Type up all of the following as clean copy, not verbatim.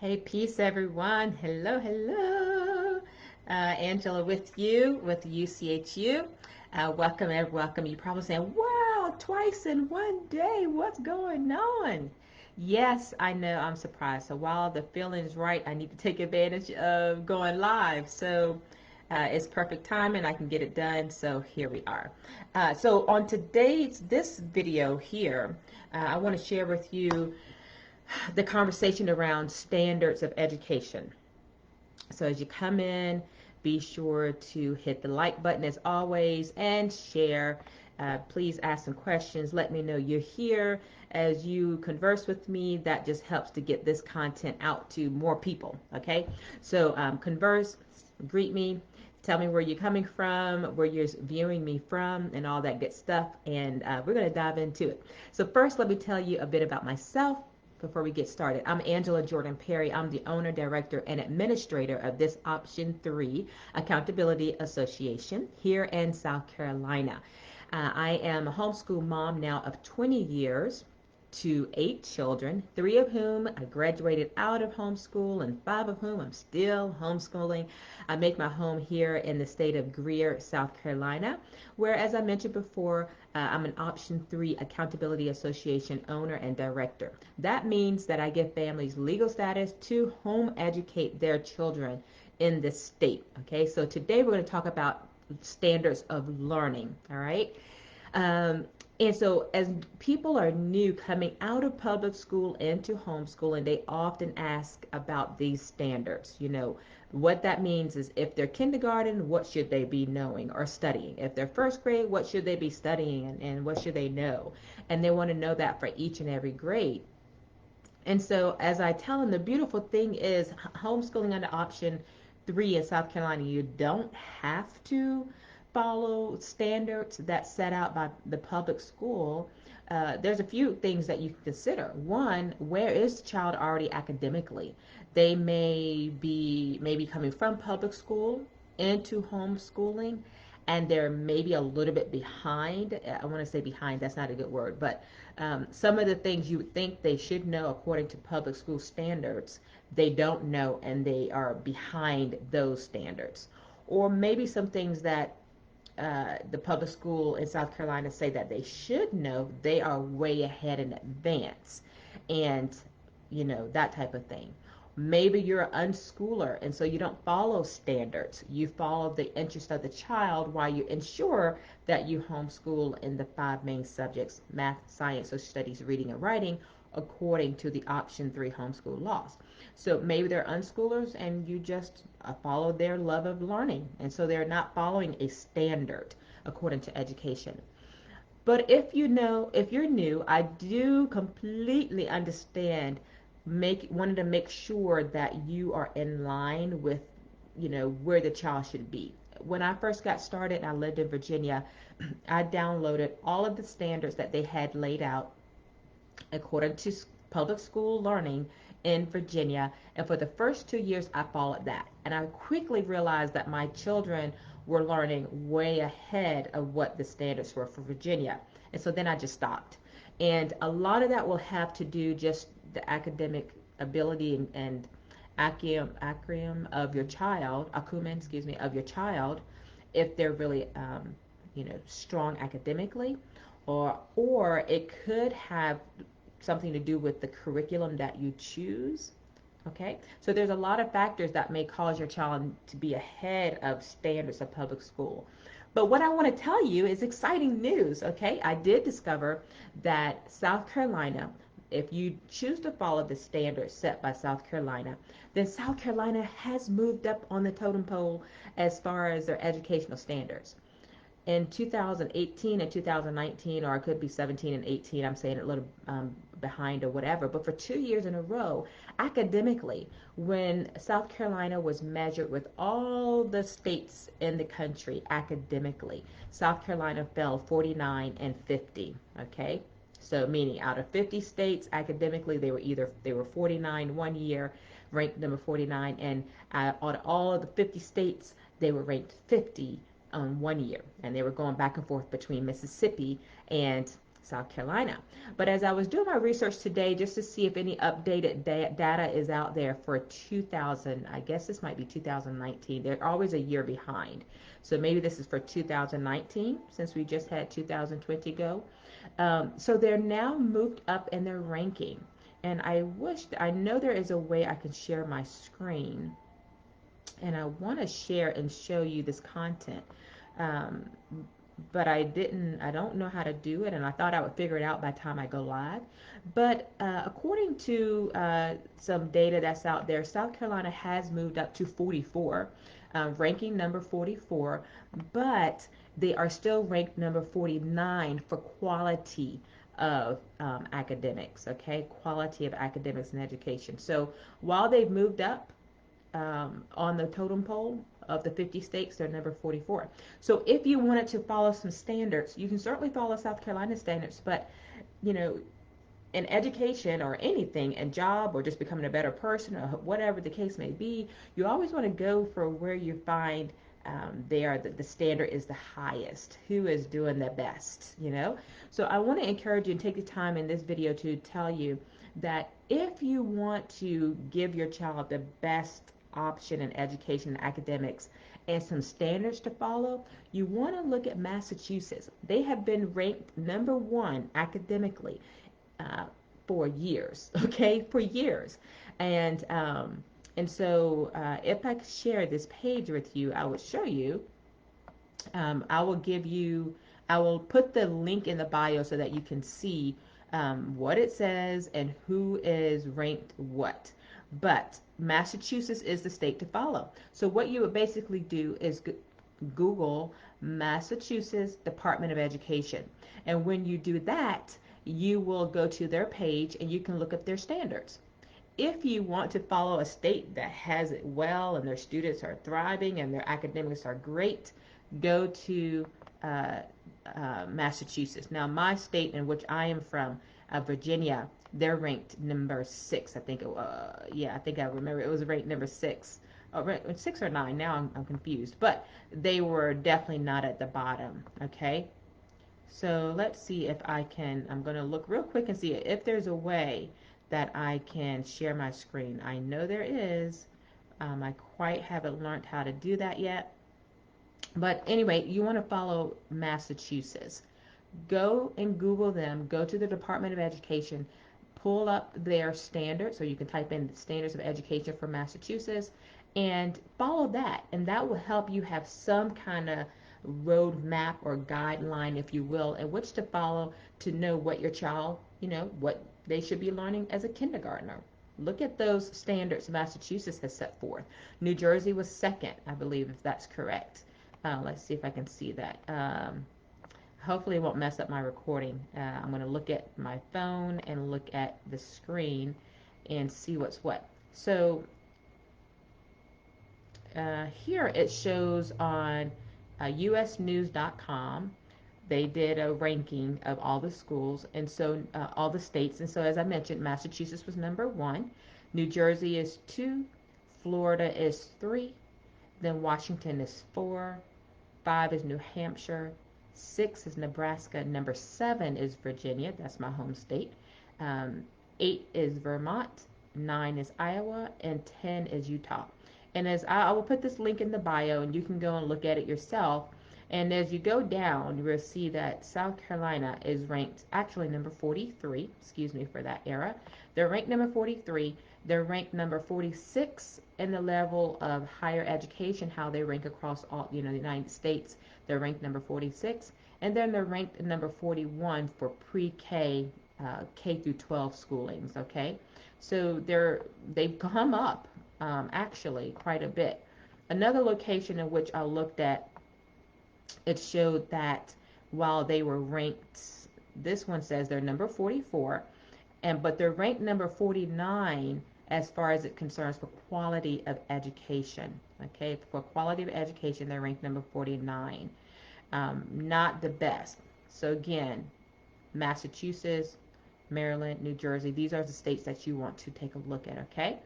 Hey, peace, everyone. Hello, hello. Angela with you with UCHU. Welcome. You're probably saying, wow, twice in one day. What's going on? Yes, I know. I'm surprised. So while the feeling is right, I need to take advantage of going live. So it's perfect timing. I can get it done. So here we are. So on this video here, I want to share with you the conversation around standards of education. So as you come in, be sure to hit the like button as always and share. Please ask some questions. Let me know you're here. As you converse with me, that just helps to get this content out to more people. Okay, so converse, greet me, tell me where you're coming from, where you're viewing me from, and all that good stuff. And we're going to dive into it. So first, let me tell you a bit about myself before we get started. I'm Angela Jordan Perry. I'm the owner, director, and administrator of this Option 3 Accountability Association here in South Carolina. I am a homeschool mom now of 20 years to 8 children, 3 of whom I graduated out of homeschool and 5 of whom I'm still homeschooling. I make my home here in the state of Greer, South Carolina, where, as I mentioned before, I'm an Option 3 Accountability Association owner and director. That means that I give families legal status to home educate their children in this state. Okay, so today we're going to talk about standards of learning. All right. Um, and so, as people are new coming out of public school into homeschooling, they often ask about these standards. What that means is if they're kindergarten, what should they be knowing or studying? If they're first grade, what should they be studying and what should they know? And they want to know that for each and every grade. And so, as I tell them, the beautiful thing is homeschooling under option 3 in South Carolina, you don't have to follow standards that's set out by the public school. There's a few things that you can consider. One, where is the child already academically? They may be coming from public school into homeschooling, and they're maybe a little bit behind. I want to say behind, that's not a good word, but some of the things you would think they should know according to public school standards, they don't know and they are behind those standards. Or maybe some things that the public school in South Carolina say that they should know, they are way ahead in advance. And, that type of thing. Maybe you're an unschooler and so you don't follow standards. You follow the interest of the child while you ensure that you homeschool in the 5 main subjects: math, science, social studies, reading, and writing, according to the option 3 homeschool laws. So maybe they're unschoolers and you just follow their love of learning. And so they're not following a standard according to education. But if you're new, I do completely understand wanting to make sure that you are in line with, where the child should be. When I first got started and I lived in Virginia, I downloaded all of the standards that they had laid out according to public school learning in Virginia. And for the first 2 years, I followed that. And I quickly realized that my children were learning way ahead of what the standards were for Virginia. And so then I just stopped. And a lot of that will have to do just the academic ability and acumen, of your child, if they're really, strong academically, or it could have something to do with the curriculum that you choose. Okay, so there's a lot of factors that may cause your child to be ahead of standards of public school. But what I want to tell you is exciting news. Okay, I did discover that South Carolina, if you choose to follow the standards set by South Carolina, then South Carolina has moved up on the totem pole as far as their educational standards. In 2018 and 2019, or it could be 17 and 18, I'm saying it a little behind or whatever, but for 2 years in a row, academically, when South Carolina was measured with all the states in the country academically, South Carolina fell 49 and 50, okay? So meaning out of 50 states academically, they were 49 one year, ranked number 49, and out of all of the 50 states, they were ranked 50 one year, and they were going back and forth between Mississippi and South Carolina. But as I was doing my research today, just to see if any updated data is out there for 2000, I guess this might be 2019. They're always a year behind. So maybe this is for 2019, since we just had 2020 go. So they're now moved up in their ranking. And I know there is a way I can share my screen. And I want to share and show you this content. Um, but I don't know how to do it, and I thought I would figure it out by the time I go live. But according to some data that's out there, South Carolina has moved up to 44, ranking number 44, but they are still ranked number 49 for quality of academics, okay? Quality of academics and education. So while they've moved up, on the totem pole of the 50 states, they're number 44. So if you wanted to follow some standards, you can certainly follow South Carolina standards, but you know, in education or anything, in job or just becoming a better person or whatever the case may be, you always want to go for where you find the standard is the highest, who is doing the best, you know. So I want to encourage you and take the time in this video to tell you that if you want to give your child the best option in education and academics and some standards to follow, you want to look at Massachusetts. They have been ranked number one academically uh, for years, okay, for years. And so if I could share this page with you, I would show you. I will give you, I will put the link in the bio so that you can see what it says and who is ranked what. But Massachusetts is the state to follow. So what you would basically do is Google Massachusetts Department of Education. And when you do that, you will go to their page and you can look up their standards. If you want to follow a state that has it well and their students are thriving and their academics are great, go to uh, Massachusetts. Now, my state in which I am from, Virginia, they're ranked number 6. I think, I think I remember it was ranked number 6. Oh, 6 or 9. Now I'm confused. But they were definitely not at the bottom. Okay. So let's see if I can, I'm going to look real quick and see if there's a way that I can share my screen. I know there is. I quite haven't learned how to do that yet. But anyway, you want to follow Massachusetts. Go and Google them. Go to the Department of Education. Pull up their standards, so you can type in the standards of education for Massachusetts and follow that. And that will help you have some kind of roadmap or guideline, if you will, in which to follow to know what your child, what they should be learning as a kindergartner. Look at those standards Massachusetts has set forth. New Jersey was second, I believe, if that's correct. Let's see if I can see that. Hopefully it won't mess up my recording. I'm going to look at my phone and look at the screen and see what's what. So here it shows on usnews.com. They did a ranking of all the schools and so all the states. And so as I mentioned, Massachusetts was number 1. New Jersey is 2. Florida is 3. Then Washington is 4. 5 is New Hampshire. 6 is Nebraska. Number 7 is Virginia. That's my home state. 8 is Vermont. 9 is Iowa. And 10 is Utah. And as I will put this link in the bio, and you can go and look at it yourself. And as you go down, you will see that South Carolina is ranked actually number 43. Excuse me for that error. They're ranked number 43. They're ranked number 46 in the level of higher education, how they rank across all, the United States. They're ranked number 46. And then they're ranked number 41 for pre-K, K through 12 schoolings, okay? So they've come up, actually, quite a bit. Another location in which I looked at, it showed that while they were ranked, this one says they're number 44, but they're ranked number 49 as far as it concerns for quality of education. Okay, for quality of education, they're ranked number 49. Not the best. So again, Massachusetts, Maryland, New Jersey. These are the states that you want to take a look at, okay?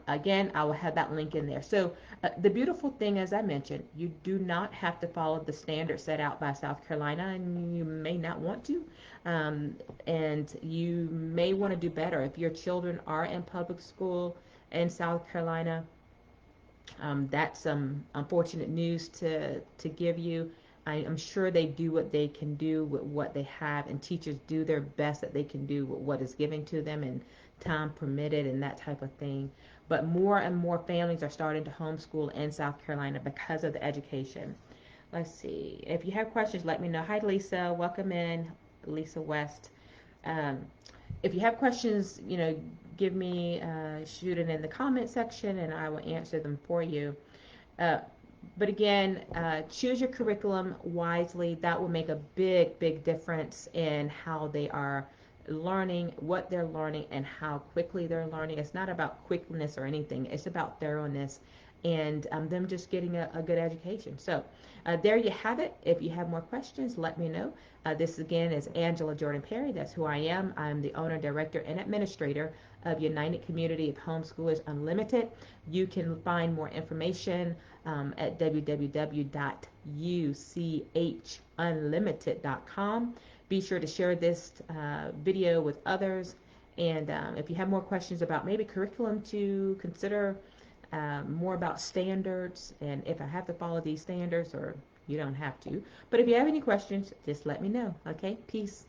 Again, I will have that link in there. So the beautiful thing, as I mentioned, you do not have to follow the standards set out by South Carolina, and you may not want to. And you may want to do better. If your children are in public school in South Carolina, that's some unfortunate news to give you. I'm sure they do what they can do with what they have, and teachers do their best that they can do with what is given to them and time permitted and that type of thing. But more and more families are starting to homeschool in South Carolina because of the education. Let's see. If you have questions, let me know. Hi, Lisa. Welcome in, Lisa West. Um, if you have questions, give me, shoot it in the comment section and I will answer them for you. Uh, but again, choose your curriculum wisely. That will make a big, big difference in how they are learning, what they're learning, and how quickly they're learning. It's not about quickness or anything. It's about thoroughness and them just getting a good education. So there you have it. If you have more questions, let me know. This again is Angela Jordan Perry. That's who I am. I'm the owner, director, and administrator of United Community of Homeschoolers Unlimited. You can find more information at www.uchunlimited.com. Be sure to share this video with others. And if you have more questions about maybe curriculum to consider, more about standards, and if I have to follow these standards, or you don't have to. But if you have any questions, just let me know. Okay? Peace.